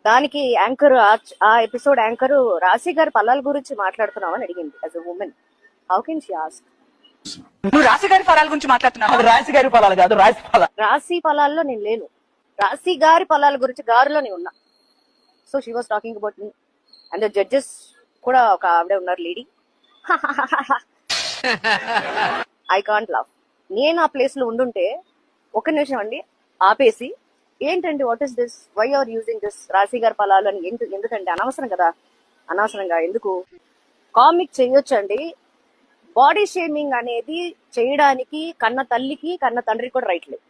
దానికి యాంకర్ ఆ episode anchor రాశి గారి పల్లాల గురించి మాట్లాడుతున్నావు అని అడిగింది. As a women how can she ask? నువ్వు రాశి గారి ఫలాల గురించి మాట్లాడుతున్నావు. రాశి గారి ఫలాలు కాదు, రాశి ఫలాలు. రాశి ఫలాల్లో నేను లేను, రాశి గారి ఫలాల గురించి గారిలో నేను ఉన్నా. So she was talking about me and the judges కూడా ఒక ఆవిడ ఉన్నారు లేడీ. I can't love. నేను ఆ ప్లేస్ లో ఉండుంటే ఒక నిమిషం అండి ఆపేసి ఏంటండి what is this, why are using this రాశి గారి ఫలాలు అని ఎందుకంటే అనవసరం కదా, అనవసరంగా ఎందుకు కామిక్ చేయొచ్చండి. బాడీ షేమింగ్ అనేది చేయడానికి కన్న తల్లికి కన్న తండ్రికి కూడా రైట్ లేదు.